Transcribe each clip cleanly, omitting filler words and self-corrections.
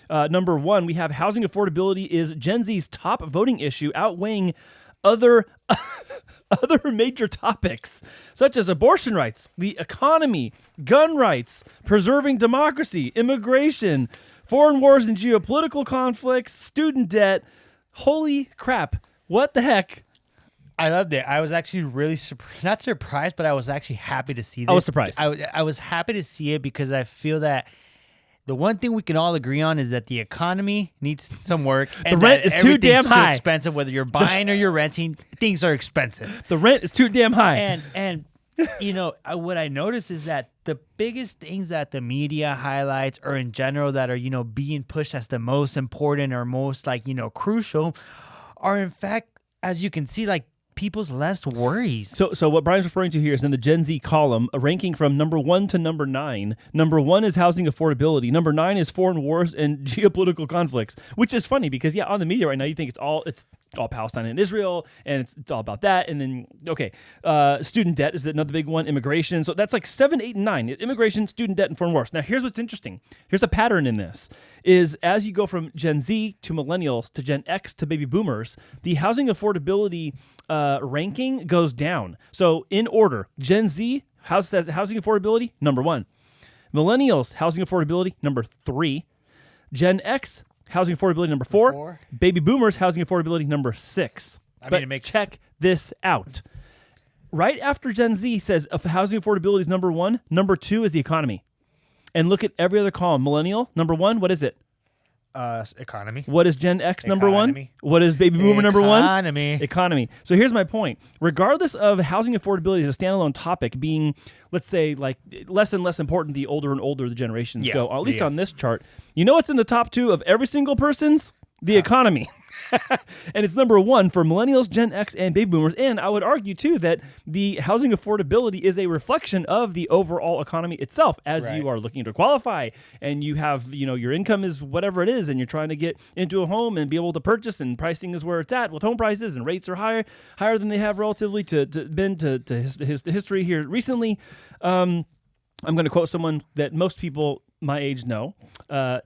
Number one, we have housing affordability is Gen Z's top voting issue, outweighing other other major topics such as abortion rights, the economy, gun rights, preserving democracy, immigration, foreign wars and geopolitical conflicts, student debt. Holy crap. What the heck? I loved it. I was actually really not surprised, but I was actually happy to see this. I was surprised. I was happy to see it because I feel that the one thing we can all agree on is that the economy needs some work. The rent is too damn high. So expensive, whether you're buying or you're renting, things are expensive. The rent is too damn high. And you know, what I noticed is that the biggest things that the media highlights or in general that are, you know, being pushed as the most important or most like, you know, crucial are in fact, as you can see, like people's less worries. So what Brian's referring to here is in the Gen Z column, a ranking from number 1 to number 9. Number 1 is housing affordability. Number 9 is foreign wars and geopolitical conflicts, which is funny because yeah, on the media right now you think it's all Palestine and Israel and it's all about that. And then student debt is another big one. Immigration. So that's like 7, 8, and 9. Immigration, student debt, and foreign wars. Now here's what's interesting. Here's a pattern in this: is as you go from Gen Z to millennials to Gen X to baby boomers, the housing affordability ranking goes down. So in order, Gen Z says housing affordability number 1, millennials housing affordability number 3, Gen X housing affordability number 4, baby boomers housing affordability number 6. Check this out. Right after Gen Z says housing affordability is number 1, number 2 is the economy. And look at every other column. Millennial number 1, what is it? Economy. What is Gen X number 1? What is baby boomer number 1? Economy. So here's my point. Regardless of housing affordability as a standalone topic being, let's say, like less and less important the older and older the generations go, at least on this chart, you know what's in the top 2 of every single person's? The economy. And it's number 1 for millennials, Gen X, and baby boomers. And I would argue, too, that the housing affordability is a reflection of the overall economy itself. As you are looking to qualify and you have, you know, your income is whatever it is and you're trying to get into a home and be able to purchase, and pricing is where it's at with home prices, and rates are higher than they have relatively to history here recently. I'm going to quote someone that most people my age know,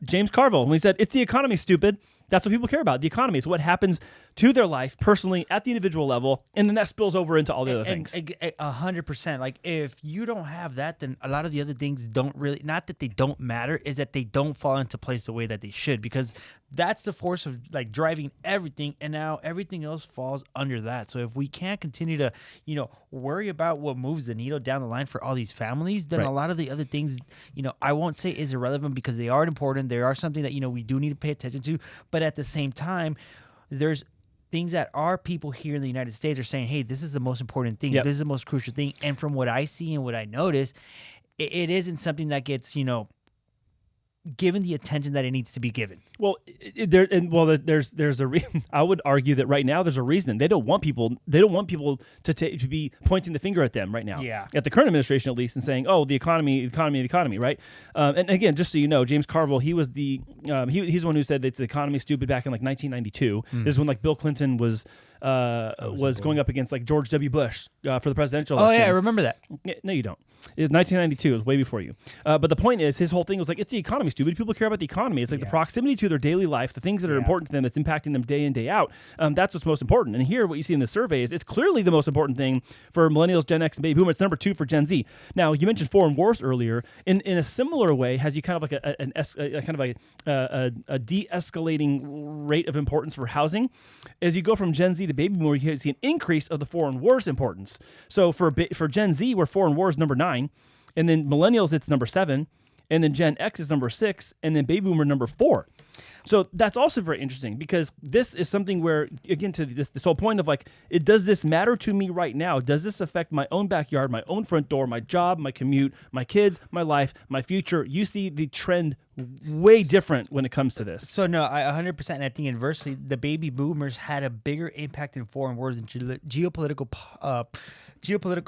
James Carville, when he said, "It's the economy, stupid." That's what people care about. The economy. It's what happens to their life personally at the individual level, and then that spills over into all the other things. 100%. Like if you don't have that, then a lot of the other things don't really, not that they don't matter, is that they don't fall into place the way that they should, because that's the force of like driving everything, and now everything else falls under that. So if we can't continue to, you know, worry about what moves the needle down the line for all these families, then a lot of the other things, you know, I won't say is irrelevant because they are important. They are something that, you know, we do need to pay attention to, but at the same time, there's things that our people here in the United States are saying, hey, this is the most important thing. This is the most crucial thing. And from what I see and what I notice, it isn't something that gets, you know, given the attention that it needs to be given. Well, there's a reason. I would argue that right now there's a reason. They don't want people to be pointing the finger at them right now. Yeah. At the current administration, at least, and saying, "Oh, the economy, right?" And again, just so you know, James Carville, he was he's the one who said that the economy is stupid back in like 1992. This is when like Bill Clinton was going up against like George W. Bush for the presidential election. Oh yeah, I remember that. Yeah, no, you don't. It was 1992. It was way before you. But the point is, his whole thing was like, it's the economy, stupid. People care about the economy. It's like the proximity to their daily life, the things that are important to them, that's impacting them day in, day out. That's what's most important. And here, what you see in the survey is it's clearly the most important thing for millennials, Gen X, and baby boomers. It's number 2 for Gen Z. Now, you mentioned foreign wars earlier. In a similar way, has you kind of like a de-escalating rate of importance for housing. As you go from Gen Z to baby boomer, you see an increase of the foreign wars importance. So for Gen Z, where foreign wars number 9, and then millennials, it's number 7, and then Gen X is number 6, and then baby boomer number 4. So that's also very interesting, because this is something where, again, to this whole point of like, does this matter to me right now? Does this affect my own backyard, my own front door, my job, my commute, my kids, my life, my future? You see the trend way different when it comes to this. So no, I 100%. And I think inversely, the baby boomers had a bigger impact in foreign wars and geopolitical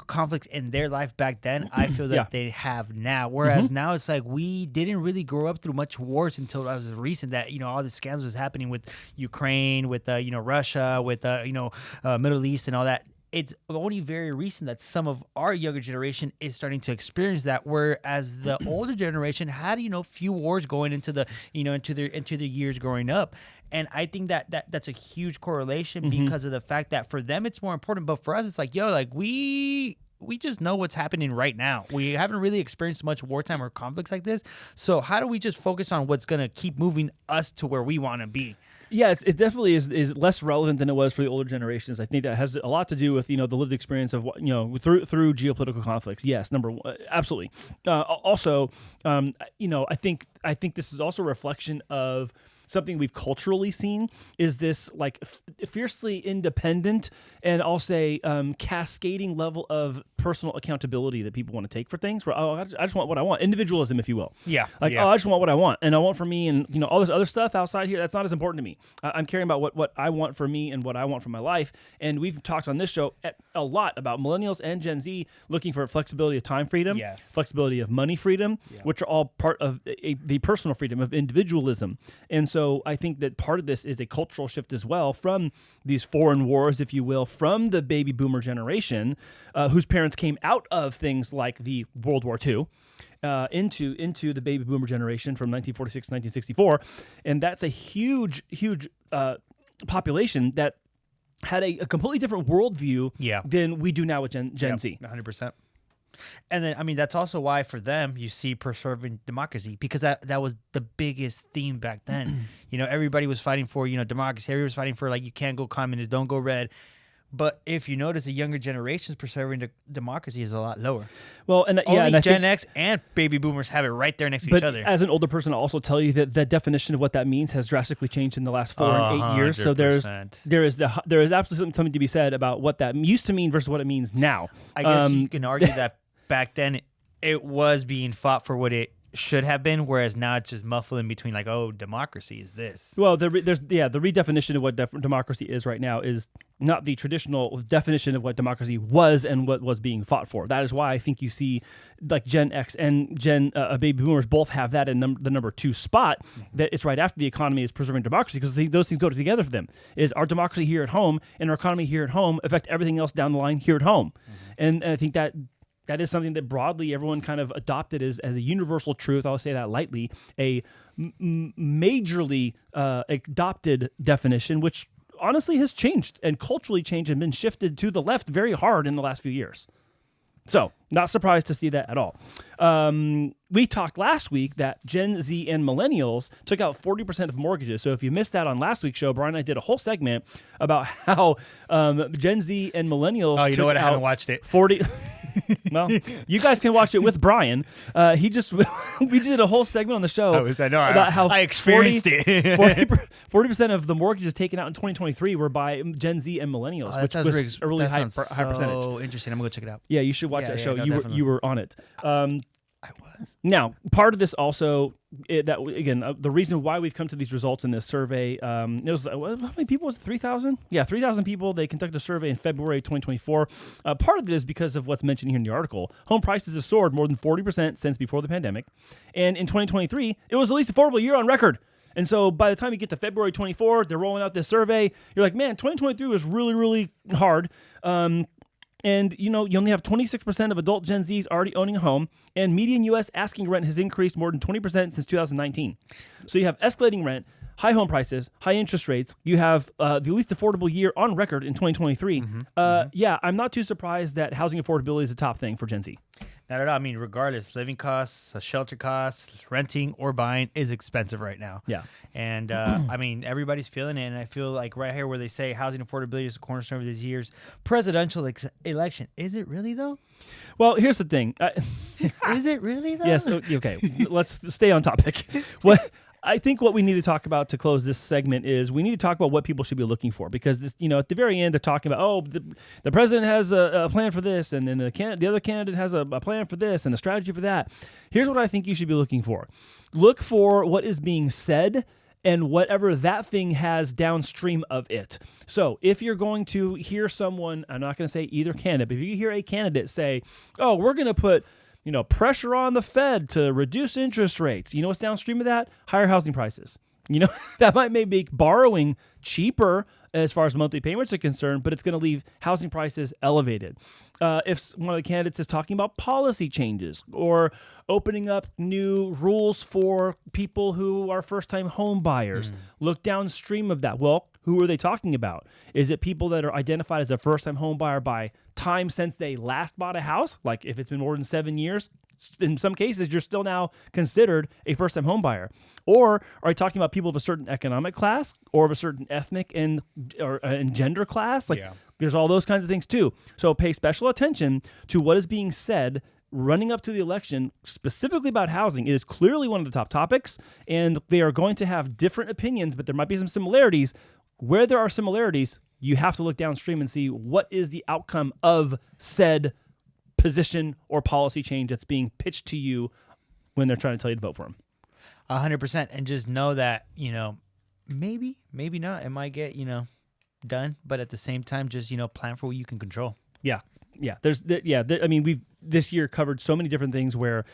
conflicts in their life back then. I feel that they have now. Whereas now it's like we didn't really grow up through much wars until it was recent that, you know, all the scandals was happening with Ukraine, with Russia, with Middle East and all that. it's only very recent that some of our younger generation is starting to experience that, whereas the older generation had, few wars going into the, into the years growing up. And I think that's a huge correlation because of the fact that for them it's more important, but for us it's like, we just know what's happening right now. We haven't really experienced much wartime or conflicts like this. So how do we just focus on what's going to keep moving us to where we want to be? Yeah, it definitely is less relevant than it was for the older generations. I think that has a lot to do with the lived experience of through geopolitical conflicts. Yes, number one, absolutely. Also, I think this is also a reflection of something we've culturally seen is this like fiercely independent and I'll say cascading level of personal accountability that people want to take for things. Where I just want what I want, individualism, if you will. Yeah. I just want what I want, and I want for me, and all this other stuff outside here that's not as important to me. I'm caring about what I want for me and what I want for my life. And we've talked on this show a lot about millennials and Gen Z looking for flexibility of time freedom, flexibility of money freedom, which are all part of the personal freedom of individualism. And so I think that part of this is a cultural shift as well from these foreign wars, if you will, from the baby boomer generation, whose parents came out of things like the World War II, into the baby boomer generation from 1946 to 1964. And that's a huge population that had a completely different worldview than we do now with Gen Z. 100%. And then, that's also why for them you see preserving democracy, because that was the biggest theme back then. Everybody was fighting for, democracy. Everybody was fighting for, like, you can't go communist, don't go red. But if you notice, the younger generations preserving the democracy is a lot lower. Well, and Gen X and baby boomers have it right there next to each other. As an older person, I'll also tell you that the definition of what that means has drastically changed in the last 4 and 8 years. So there is absolutely something to be said about what that used to mean versus what it means now. I guess you can argue that back then it was being fought for what it should have been, whereas now it's just muffling between like, oh, democracy is this. Well, the redefinition of what democracy is right now is not the traditional definition of what democracy was and what was being fought for. That is why I think you see like Gen X and baby boomers both have that in the number 2 spot. That it's right after the economy is preserving democracy, because those things go together for them. Is our democracy here at home and our economy here at home affect everything else down the line here at home? And I think that is something that broadly everyone kind of adopted as a universal truth. I'll say that lightly, a majorly adopted definition, which honestly has changed and culturally changed and been shifted to the left very hard in the last few years. So, not surprised to see that at all. We talked last week that Gen Z and millennials took out 40% of mortgages. So if you missed that on last week's show, Brian and I did a whole segment about how Gen Z and millennials took out I haven't watched it. 40... Well, you guys can watch it with Brian. We did a whole segment on the show about how I experienced it. 40% of the mortgages taken out in 2023 were by Gen Z and millennials, which was a really high percentage. Oh, interesting. I'm going to go check it out. Yeah, you should watch that show. You were on it. I was. Now, part of this also, the reason why we've come to these results in this survey, it was, how many people was it, 3,000? Yeah, 3,000 people. They conducted a survey in February 2024. Part of it is because of what's mentioned here in the article. Home prices have soared more than 40% since before the pandemic. And in 2023, it was the least affordable year on record. And so by the time you get to February 24, they're rolling out this survey. You're like, man, 2023 was really, really hard. And, you only have 26% of adult Gen Zs already owning a home, and median U.S. asking rent has increased more than 20% since 2019. So you have escalating rent, high home prices, high interest rates. You have the least affordable year on record in 2023. Yeah, I'm not too surprised that housing affordability is a top thing for Gen Z. Not at all. I mean, regardless, living costs, shelter costs, renting or buying is expensive right now. Yeah. And, everybody's feeling it. And I feel like right here where they say housing affordability is the cornerstone of this year's presidential election. Is it really, though? Well, here's the thing. Is it really, though? Yes. Okay. Let's stay on topic. I think what we need to talk about to close this segment is we need to talk about what people should be looking for, because this, at the very end they're talking about, the president has a plan for this, and then the other candidate has a plan for this and a strategy for that. Here's what I think you should be looking for. Look for what is being said and whatever that thing has downstream of it. So if you're going to hear someone, I'm not going to say either candidate, but if you hear a candidate say, oh, we're going to put pressure on the Fed to reduce interest rates. You know what's downstream of that? Higher housing prices. That might make borrowing cheaper as far as monthly payments are concerned, but it's going to leave housing prices elevated. If one of the candidates is talking about policy changes or opening up new rules for people who are first-time home buyers, look downstream of that. Well, who are they talking about? Is it people that are identified as a first-time home buyer by time since they last bought a house? Like if it's been more than 7 years, in some cases, you're still now considered a first-time home buyer. Or are you talking about people of a certain economic class or of a certain ethnic and gender class? There's all those kinds of things too. So pay special attention to what is being said running up to the election, specifically about housing. It is clearly one of the top topics, and they are going to have different opinions, but there might be some similarities. Where there are similarities, you have to look downstream and see what is the outcome of said position or policy change that's being pitched to you when they're trying to tell you to vote for them. 100%. And just know that, maybe not. It might get, done. But at the same time, just, plan for what you can control. Yeah. Yeah. We've this year covered so many different things where it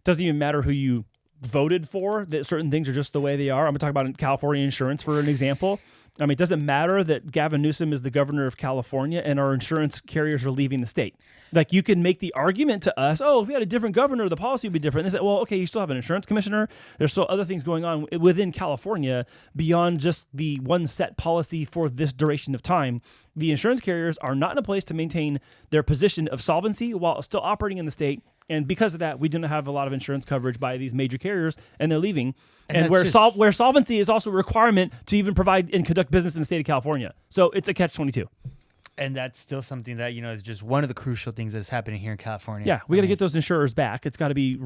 doesn't even matter who you voted for, that certain things are just the way they are. I'm going to talk about California insurance for an example. It doesn't matter that Gavin Newsom is the governor of California and our insurance carriers are leaving the state. Like, you can make the argument to us, if we had a different governor, the policy would be different. And they say, well, okay, you still have an insurance commissioner. There's still other things going on within California beyond just the one set policy for this duration of time. The insurance carriers are not in a place to maintain their position of solvency while still operating in the state. And because of that, we do not have a lot of insurance coverage by these major carriers, and they're leaving. And where solvency is also a requirement to even provide and conduct business in the state of California. So it's a catch-22. And that's still something that, is just one of the crucial things that's happening here in California. Yeah, we got to get those insurers back. It's got to be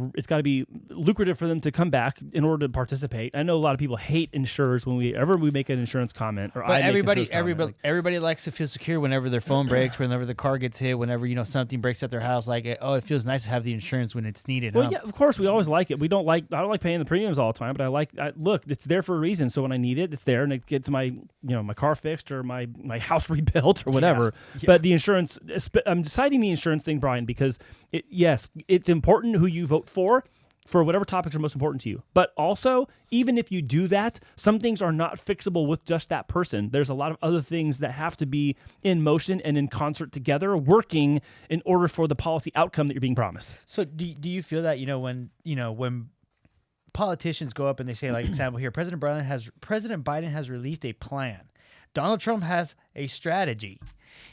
lucrative for them to come back in order to participate. I know a lot of people hate insurers whenever we make an insurance comment. But everybody likes to feel secure whenever their phone breaks, whenever their car gets hit, whenever something breaks at their house. Like, it feels nice to have the insurance when it's needed. Well, yeah, of course we always like it. I don't like paying the premiums all the time, but look, it's there for a reason. So when I need it, it's there, and it gets my my car fixed or my house rebuilt or whatever. Yeah. But the insurance, I'm citing the insurance thing, Brian, because it's important who you vote for whatever topics are most important to you. But also, even if you do that, some things are not fixable with just that person. There's a lot of other things that have to be in motion and in concert together, working in order for the policy outcome that you're being promised. So do you feel that, when politicians go up and they say, like, example here, President Biden has released a plan. Donald Trump has a strategy.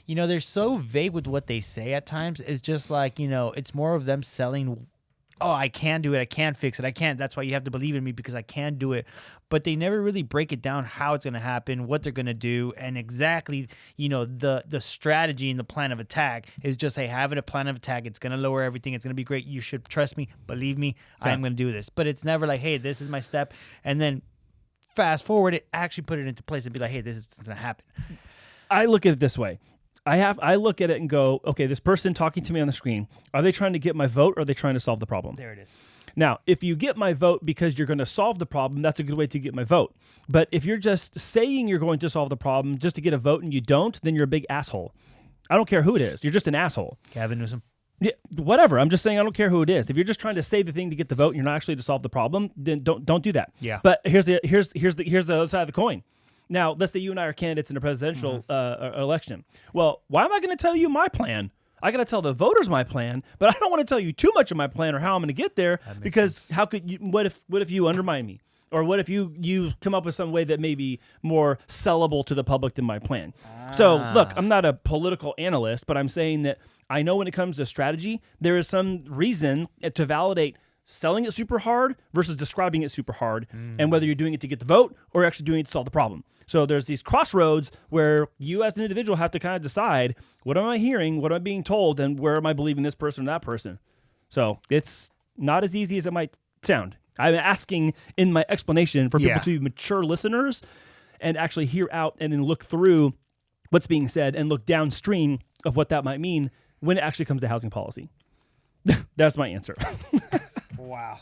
They're so vague with what they say at times. It's just like, it's more of them selling, I can do it, I can fix it, I can't. That's why you have to believe in me, because I can do it. But they never really break it down how it's going to happen, what they're going to do, and exactly, the strategy and the plan of attack is just, hey, have a plan of attack. It's going to lower everything. It's going to be great. You should trust me, believe me. Yeah. I am going to do this. But it's never like, hey, this is my step. And then fast forward it, actually put it into place and be like, hey, this is what's going to happen. I look at it this way. I look at it and go, okay, this person talking to me on the screen, are they trying to get my vote or are they trying to solve the problem? There it is. Now, if you get my vote because you're going to solve the problem, that's a good way to get my vote. But if you're just saying you're going to solve the problem just to get a vote and you don't, then you're a big asshole. I don't care who it is. You're just an asshole. Gavin Newsom. Yeah, whatever. I'm just saying I don't care who it is. If you're just trying to say the thing to get the vote and you're not actually to solve the problem, then don't do that. Yeah. But here's the other side of the coin. Now, let's say you and I are candidates in a presidential election. Well, why am I going to tell you my plan? I got to tell the voters my plan, but I don't want to tell you too much of my plan or how I'm going to get there, because sense. How could you? What if you undermine me? Or what if you come up with some way that may be more sellable to the public than my plan? So, look, I'm not a political analyst, but I'm saying that I know when it comes to strategy, there is some reason to validate selling it super hard versus describing it super hard, and whether you're doing it to get the vote or actually doing it to solve the problem. So there's these crossroads where you as an individual have to kind of decide, what am I hearing, what am I being told, and where am I believing this person or that person? So it's not as easy as it might sound. I'm asking in my explanation for people to be mature listeners and actually hear out and then look through what's being said and look downstream of what that might mean when it actually comes to housing policy. That's my answer. Wow.